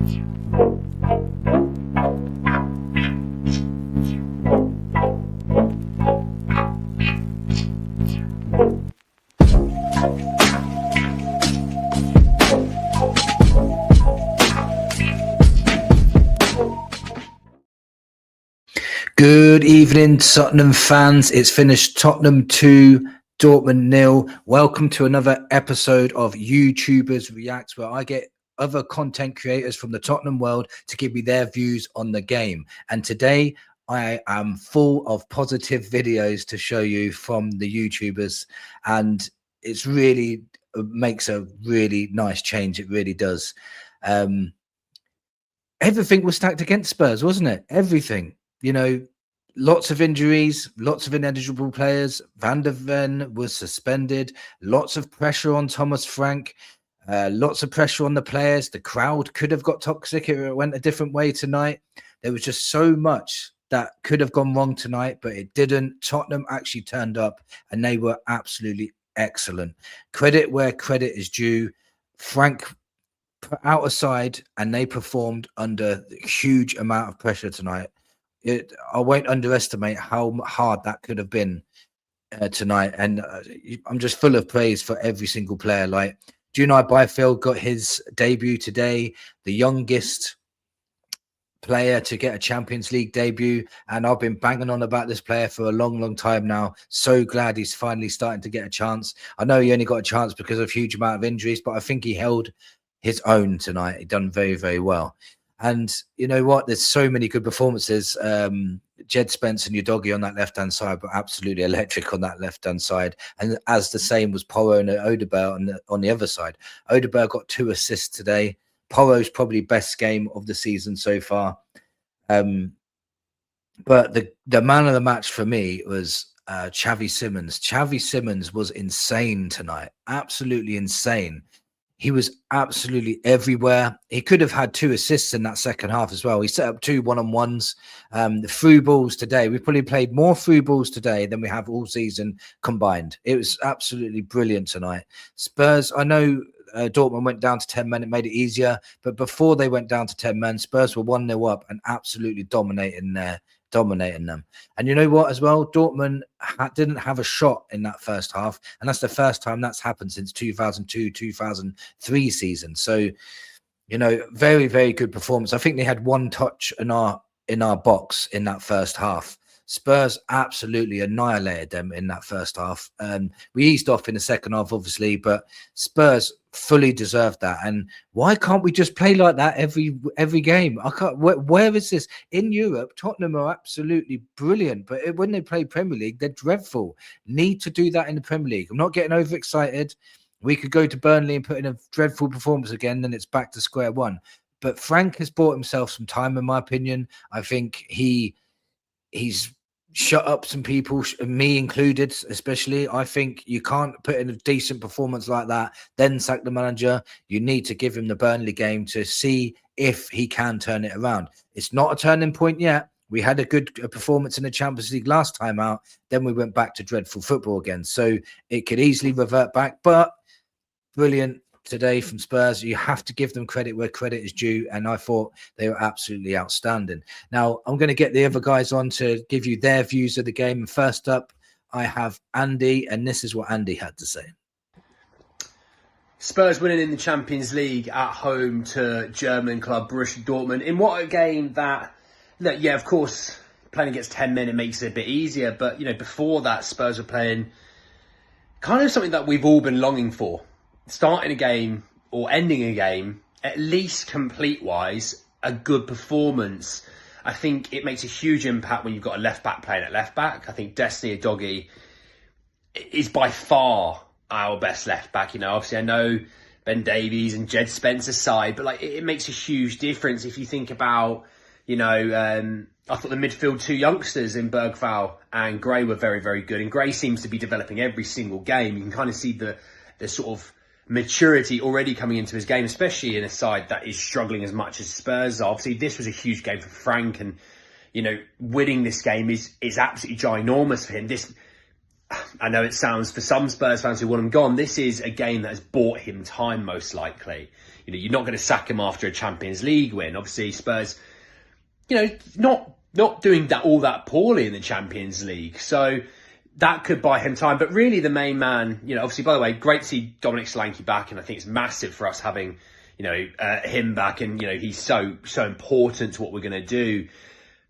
Good evening, Tottenham fans. It's finished Tottenham 2, Dortmund 0. Welcome to another episode of YouTubers React, where I get other content creators from the Tottenham world to give me their views on the game. And today I am full of positive videos to show you from the YouTubers. And it's really makes a really nice change. It really does. Everything was stacked against Spurs, wasn't it? Everything. You know, lots of injuries, lots of ineligible players. Van der Ven was suspended. Lots of pressure on Thomas Frank. Lots of pressure on the players. The crowd could have got toxic if it went a different way tonight. There was just so much that could have gone wrong tonight, but it didn't. Tottenham actually turned up and they were absolutely excellent. Credit where credit is due. Frank put out a side and they performed under a huge amount of pressure tonight. I won't underestimate how hard that could have been tonight. And I'm just full of praise for every single player. Like Junai Byfield got his debut today, the youngest player to get a Champions League debut. And I've been banging on about this player for a long time now. So glad he's finally starting to get a chance. I know he only got a chance because of a huge amount of injuries, but I think he held his own tonight. He done very well. And you know what? There's so many good performances. Jed Spence and Udogie on that left-hand side were absolutely electric on that left-hand side. And as the same was Porro and Odegaard on the other side. Odegaard got 2 assists today. Porro's probably best game of the season so far. But the man of the match for me was Xavi Simons. Xavi Simons was insane tonight. Absolutely insane. He was absolutely everywhere. He could have had 2 assists in that second half as well. He set up 2 one-on-ones. The through balls today, we probably played more through balls today than we have all season combined. It was absolutely brilliant tonight. Spurs, I know Dortmund went down to 10 men. It made it easier. But before they went down to 10 men, Spurs were 1-0 up and absolutely dominating them. And you know what as well, Dortmund didn't have a shot in that first half, and that's the first time that's happened since 2002-2003 season. So you know, very good performance. I think they had 1 touch in our box in that first half. Spurs absolutely annihilated them in that first half. We eased off in the second half, obviously, but Spurs fully deserved that. And why can't we just play like that every game? I can't. Where is this in Europe? Tottenham are absolutely brilliant, but when they play Premier League, they're dreadful. Need to do that in the Premier League. I'm not getting overexcited. We could go to Burnley and put in a dreadful performance again, then it's back to square one. But Frank has bought himself some time, in my opinion. I think he's shut up some people, me included, especially. I think you can't put in a decent performance like that, then sack the manager. You need to give him the Burnley game to see if he can turn it around. It's not a turning point yet. We had a good performance in the Champions League last time out. Then we went back to dreadful football again. So it could easily revert back. But brilliant today from Spurs. You have to give them credit where credit is due, and I thought they were absolutely outstanding. Now I'm going to get the other guys on to give you their views of the game. And first up, I have Andy, and this is what Andy had to say. Spurs winning in the Champions League at home to German club Borussia Dortmund in what a game that, look, yeah, of course, playing against 10 men, it makes it a bit easier. But, you know, before that, Spurs were playing kind of something that we've all been longing for. Starting a game or ending a game, at least complete-wise, a good performance. I think it makes a huge impact when you've got a left-back playing at left-back. I think Destiny Udogie is by far our best left-back. You know, obviously I know Ben Davies and Jed Spence aside, but like it makes a huge difference if you think about, you know, I thought the midfield 2 youngsters in Bergvall and Gray were very good. And Gray seems to be developing every single game. You can kind of see the sort of maturity already coming into his game, especially in a side that is struggling as much as Spurs are. Obviously, this was a huge game for Frank, and you know, winning this game is absolutely ginormous for him. This, I know it sounds for some Spurs fans who want him gone, this is a game that has bought him time, most likely. you're not going to sack him after a Champions League win. Obviously, Spurs, not doing all that poorly in the Champions League. So that could buy him time. But really the main man, obviously, by the way, great to see Dominic Solanke back. And I think it's massive for us having, him back. And, he's so important to what we're going to do.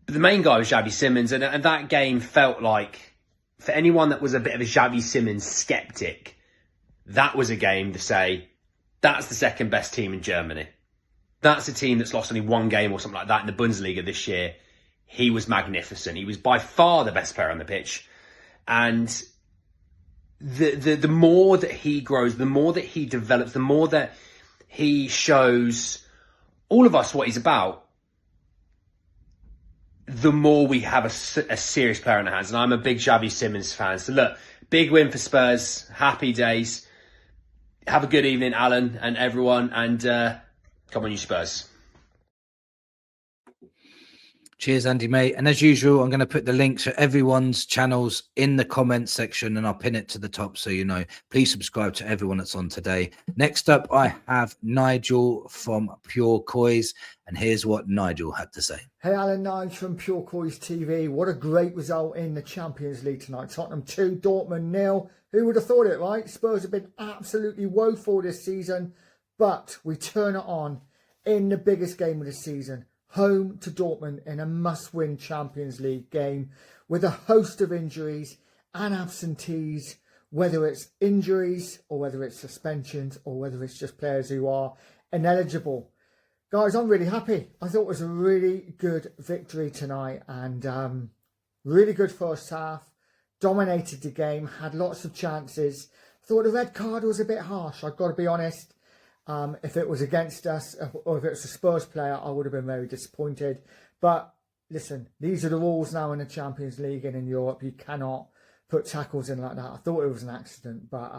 But the main guy was Xavi Simons. And that game felt like, for anyone that was a bit of a Xavi Simons skeptic, that was a game to say, that's the second best team in Germany. That's a team that's lost only one game or something like that in the Bundesliga this year. He was magnificent. He was by far the best player on the pitch. And the more that he grows, the more that he develops, the more that he shows all of us what he's about, the more we have a serious player in our hands. And I'm a big Xavi Simons fan. So look, big win for Spurs. Happy days. Have a good evening, Alan and everyone. And come on, you Spurs. Cheers, Andy, mate. And as usual, I'm going to put the links for everyone's channels in the comments section, and I'll pin it to the top so you know. Please subscribe to everyone that's on today. Next up, I have Nigel from Pure Coys, and here's what Nigel had to say. Hey, Alan, Nigel from Pure Coys TV. What a great result in the Champions League tonight. Tottenham 2, Dortmund 0. Who would have thought it, right? Spurs have been absolutely woeful this season, but we turn it on in the biggest game of the season. Home to Dortmund in a must-win Champions League game with a host of injuries and absentees, whether it's injuries or whether it's suspensions or whether it's just players who are ineligible. Guys, I'm really happy. I thought it was a really good victory tonight and really good first half. Dominated the game, had lots of chances. Thought the red card was a bit harsh, I've got to be honest. If it was against us or if it was a Spurs player, I would have been very disappointed. But listen, these are the rules now in the Champions League and in Europe. You cannot put tackles in like that. I thought it was an accident, but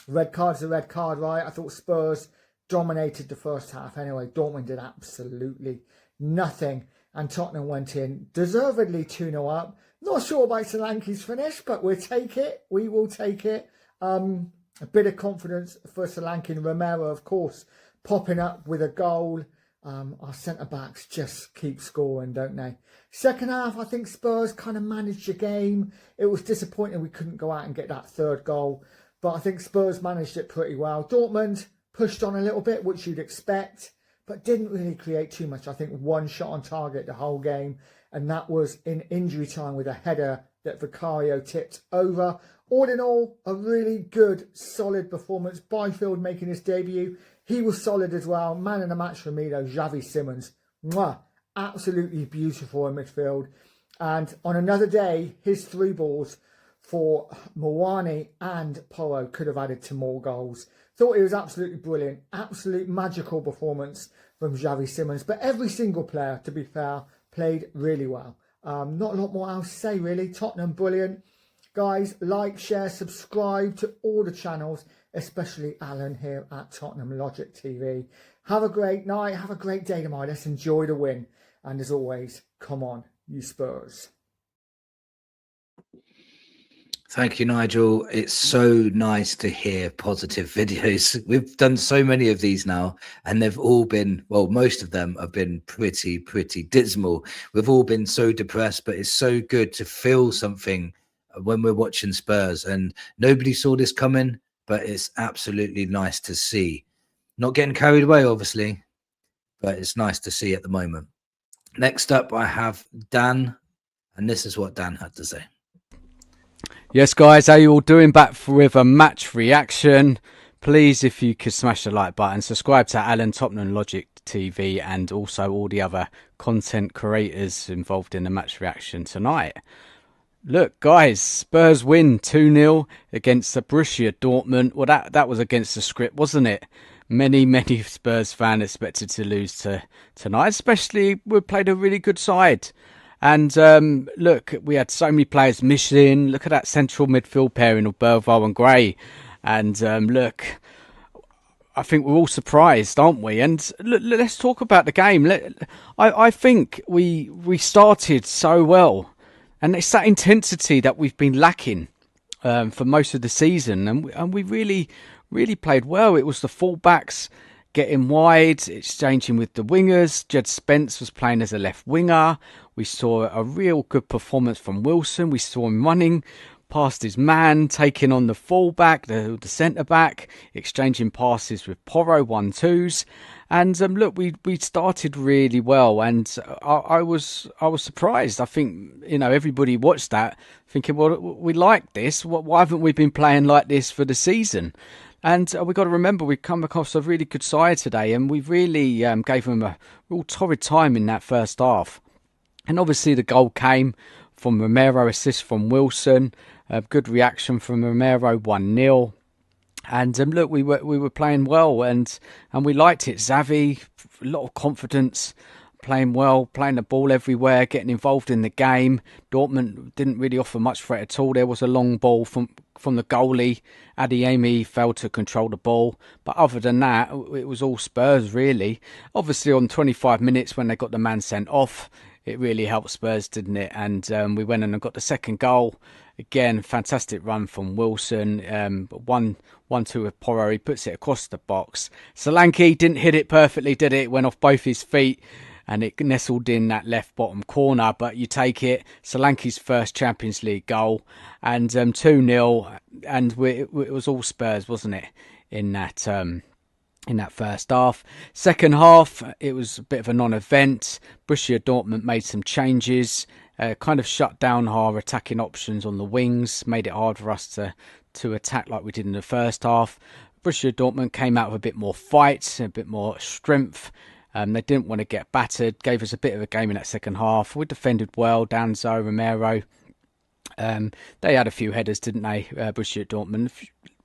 red card's a red card, right? I thought Spurs dominated the first half. Anyway, Dortmund did absolutely nothing. And Tottenham went in deservedly 2-0 up. Not sure about Solanke's finish, but we'll take it. We will take it. A bit of confidence for Solanke and Romero, of course, popping up with a goal. Our centre-backs just keep scoring, don't they? Second half, I think Spurs kind of managed the game. It was disappointing we couldn't go out and get that third goal, but I think Spurs managed it pretty well. Dortmund pushed on a little bit, which you'd expect, but didn't really create too much. I think one shot on target the whole game, and that was in injury time with a header that Vicario tipped over. All in all, a really good, solid performance. Byfield making his debut. He was solid as well. Man in the match for me, though, Xavi Simons. Mwah! Absolutely beautiful in midfield. And on another day, his 3 balls for Mawani and Porro could have added to more goals. Thought he was absolutely brilliant. Absolute magical performance from Xavi Simons. But every single player, to be fair, played really well. Not a lot more else to say, really. Tottenham, brilliant. Guys, like, share, subscribe to all the channels, especially Alan here at Tottenham Logic TV. Have a great night. Have a great day tomorrow. Let's enjoy the win. And as always, come on, you Spurs. Thank you, Nigel. It's so nice to hear positive videos. We've done so many of these now, and they've all been, well, most of them have been pretty dismal. We've all been so depressed, but it's so good to feel something when we're watching Spurs, and nobody saw this coming, but it's absolutely nice to see. Not getting carried away, obviously, but it's nice to see at the moment. Next up, I have Dan, and this is what Dan had to say. Yes, guys, how you all doing? Back with a match reaction. Please, if you could smash the like button, subscribe to Alan Tottenham Logic TV and also all the other content creators involved in the match reaction tonight. Look, guys, Spurs win 2-0 against the Borussia Dortmund. Well, that was against the script, wasn't it? Many Spurs fans expected to lose tonight, especially we played a really good side. And look, we had so many players missing. Look at that central midfield pairing of Bergvall and Gray. And look, I think we're all surprised, aren't we? And look, let's talk about the game. I think we started so well. And it's that intensity that we've been lacking for most of the season. And we really played well. It was the fullbacks getting wide, exchanging with the wingers. Jed Spence was playing as a left winger. We saw a real good performance from Wilson. We saw him running past his man, taking on the fullback, the centre back, exchanging passes with Porro 1-2s. And look, we started really well, and I was surprised. I think everybody watched that thinking, well, we like this. Why haven't we been playing like this for the season? And we've got to remember, we've come across a really good side today, and we really gave them a real torrid time in that first half. And obviously the goal came from Romero, assist from Wilson, a good reaction from Romero, 1-0. And look, we were playing well, and we liked it. Xavi, a lot of confidence, playing well, playing the ball everywhere, getting involved in the game. Dortmund didn't really offer much threat at all. There was a long ball from the goalie. Adeyemi failed to control the ball. But other than that, it was all Spurs, really. Obviously, on 25 minutes when they got the man sent off, it really helped Spurs, didn't it? And we went and got the second goal. Again, fantastic run from Wilson. 1-2 with Porro. He puts it across the box. Solanke didn't hit it perfectly, did it? Went off both his feet and it nestled in that left bottom corner. But you take it. Solanke's first Champions League goal. And 2-0. And it was all Spurs, wasn't it? In that first half. Second half, it was a bit of a non-event. Borussia Dortmund made some changes, kind of shut down our attacking options on the wings, made it hard for us to attack like we did in the first half. Borussia Dortmund came out with a bit more fight, a bit more strength. They didn't want to get battered, gave us a bit of a game in that second half. We defended well, Danzo, Romero. They had a few headers, didn't they, Borussia Dortmund?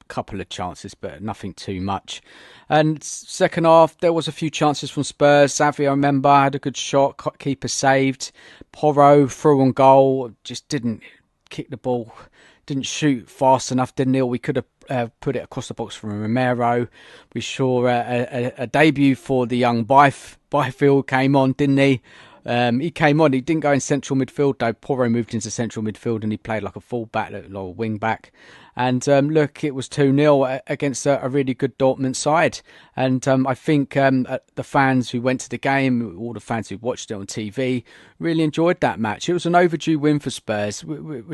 Couple of chances, but nothing too much. And second half, there was a few chances from Spurs. Xavi, I remember, had a good shot, keeper saved. Porro through on goal, just didn't kick the ball, didn't shoot fast enough, didn't he? We could have put it across the box from Romero. We saw a debut for the young Byfield came on, didn't he? He came on, he didn't go in central midfield though. Porro moved into central midfield and he played like a full-back, like a wing-back. And look, it was 2-0 against a really good Dortmund side. And I think the fans who went to the game, all the fans who watched it on TV, really enjoyed that match. It was an overdue win for Spurs. We're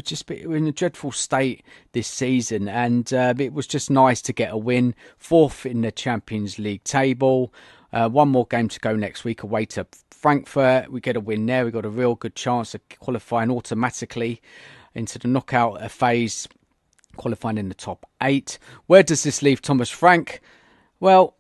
in a dreadful state this season, and it was just nice to get a win. Fourth in the Champions League table. One more game to go next week away to Frankfurt. We get a win there. We got a real good chance of qualifying automatically into the knockout phase, qualifying in the top 8. Where does this leave Thomas Frank? Well,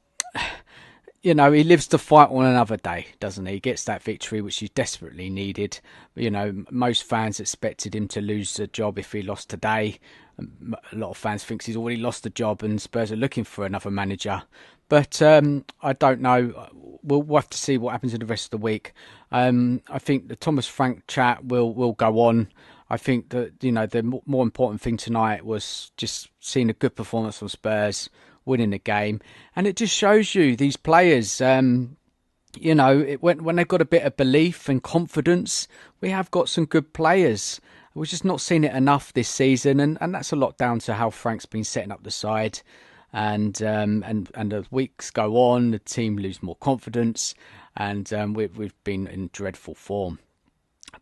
he lives to fight on another day, doesn't he? He gets that victory, which he desperately needed. Most fans expected him to lose the job if he lost today. A lot of fans think he's already lost the job and Spurs are looking for another manager. But I don't know. We'll have to see what happens in the rest of the week. I think the Thomas Frank chat will go on. I think that, the more important thing tonight was just seeing a good performance from Spurs, winning the game. And it just shows you these players, when they've got a bit of belief and confidence, we have got some good players. We've just not seen it enough this season. And that's a lot down to how Frank's been setting up the side. And the weeks go on, the team lose more confidence. And we've been in dreadful form.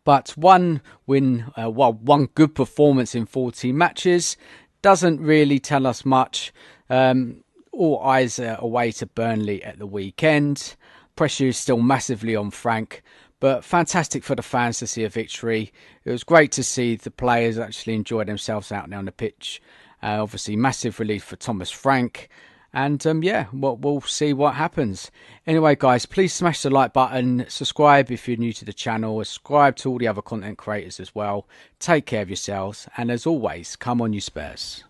But one win, one good performance in 14 matches doesn't really tell us much. All eyes are away to Burnley at the weekend. Pressure is still massively on Frank, but fantastic for the fans to see a victory. It was great to see the players actually enjoy themselves out there on the pitch. Obviously, massive relief for Thomas Frank. And we'll see what happens. Anyway, guys, please smash the like button. Subscribe if you're new to the channel. Subscribe to all the other content creators as well. Take care of yourselves. And as always, come on, you Spurs.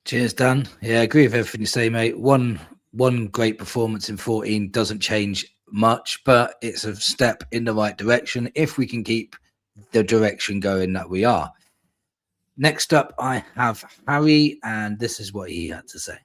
Cheers, Dan. Yeah, I agree with everything you say, mate. One great performance in 14 doesn't change much, but it's a step in the right direction if we can keep the direction going that we are. Next up, I have Harry, and this is what he had to say.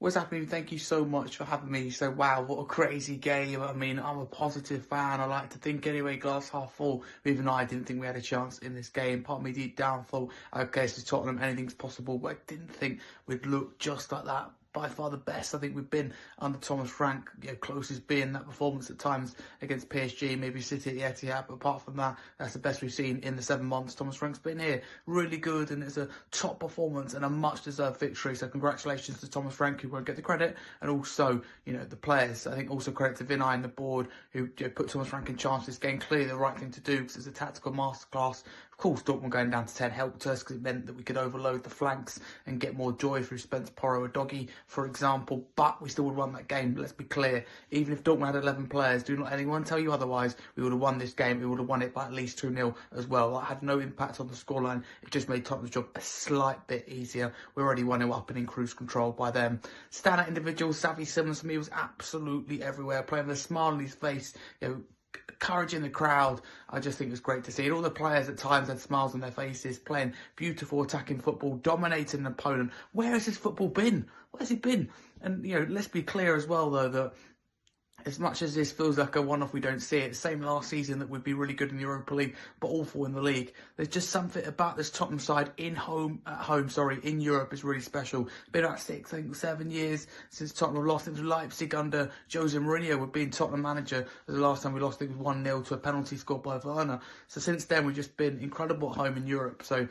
What's happening? Thank you so much for having me. So, wow, what a crazy game. I mean, I'm a positive fan. I like to think anyway, glass half full. Even though I didn't think we had a chance in this game. Part of me deep down thought, okay, this is Tottenham, anything's possible. But I didn't think we'd look just like that. By far the best I think we've been under Thomas Frank, closest being that performance at times against PSG, maybe City at the Etihad, but apart from that, that's the best we've seen in the 7 months Thomas Frank's been here. Really good, and it's a top performance and a much deserved victory, so congratulations to Thomas Frank, who won't get the credit, and also, the players. I think also credit to Vinay and the board, who put Thomas Frank in charge of this game. Clearly the right thing to do, because it's a tactical masterclass. Of course, Dortmund going down to 10 helped us, because it meant that we could overload the flanks and get more joy through Spence, Porro, Udogie, for example. But we still would have won that game. Let's be clear. Even if Dortmund had 11 players, do not anyone tell you otherwise. We would have won this game. We would have won it by at least 2-0 as well. That had no impact on the scoreline. It just made Tottenham's job a slight bit easier. We're already 1-0 up and in cruise control by them. Standout individuals, Xavi Simons for me was absolutely everywhere, playing with a smile on his face. Courage in the crowd. I just think it was great to see. And all the players at times had smiles on their faces, playing beautiful attacking football, dominating an opponent. Where has this football been? Where's it been? And, let's be clear as well, though, that as much as this feels like a one-off, we don't see it. Same last season that we'd be really good in the Europa League, but awful in the league. There's just something about this Tottenham side in Europe is really special. It's been about 6, I think 7 years since Tottenham lost. It was Leipzig under Jose Mourinho with being Tottenham manager. The last time we lost, it was 1-0 to a penalty scored by Werner. So since then, we've just been incredible at home in Europe. So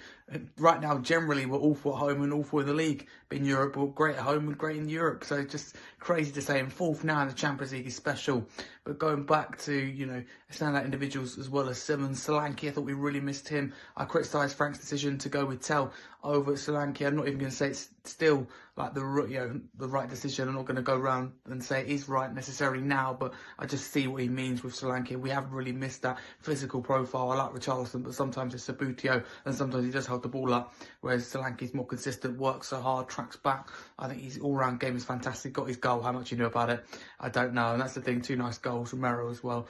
right now, generally, we're awful at home and awful in the league. But in Europe, we're great at home and great in Europe. So just crazy to say. And fourth now in the Champions League is special. But going back to, standout individuals as well as Simons, Solanke, I thought we really missed him. I criticised Frank's decision to go with Tell over Solanke. I'm not even going to say it's still like the right decision. I'm not going to go around and say it is right necessarily now, but I just see what he means with Solanke. We haven't really missed that physical profile. I like Richarlison, but sometimes it's Sabutio, and sometimes he does hold the ball up, whereas Solanke's more consistent, works so hard, tracks back. I think his all-round game is fantastic. Got his goal. How much you know about it, I don't know. And that's the thing, 2 nice goals. Romero as well.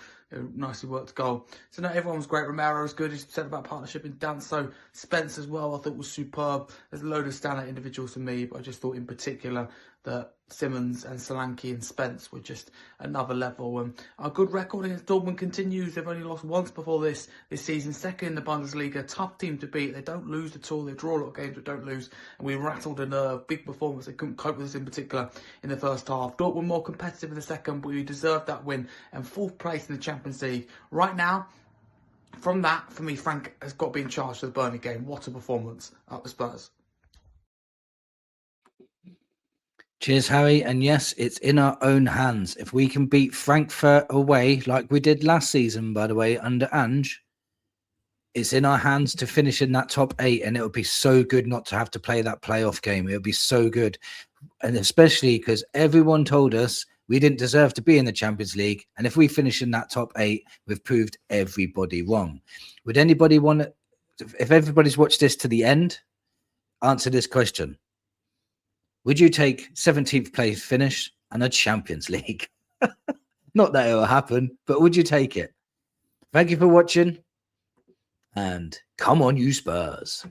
Nicely worked goal. So no, everyone was great. Romero was good. He said about partnership in Danso. Spence as well, I thought was superb. There's a load of standout individuals for me, but I just thought in particular that Simons and Solanke and Spence were just another level. And our good record against Dortmund continues. They've only lost once before this season. Second in the Bundesliga. Tough team to beat. They don't lose at all. They draw a lot of games but don't lose. And we rattled a nerve. Big performance. They couldn't cope with us in particular in the first half. Dortmund more competitive in the second, but we deserved that win. And 4th place in the Champions League. Right now, from that, for me, Frank has got to be in charge of the Burnley game. What a performance at the Spurs. Cheers, Harry. And yes, it's in our own hands. If we can beat Frankfurt away, like we did last season, by the way, under Ange, it's in our hands to finish in that top 8. And it would be so good not to have to play that playoff game. It would be so good. And especially because everyone told us we didn't deserve to be in the Champions League. And if we finish in that top 8, we've proved everybody wrong. Would anybody want to, if everybody's watched this to the end, answer this question. Would you take 17th place finish and a Champions League? Not that it will happen, but would you take it? Thank you for watching. And come on, you Spurs.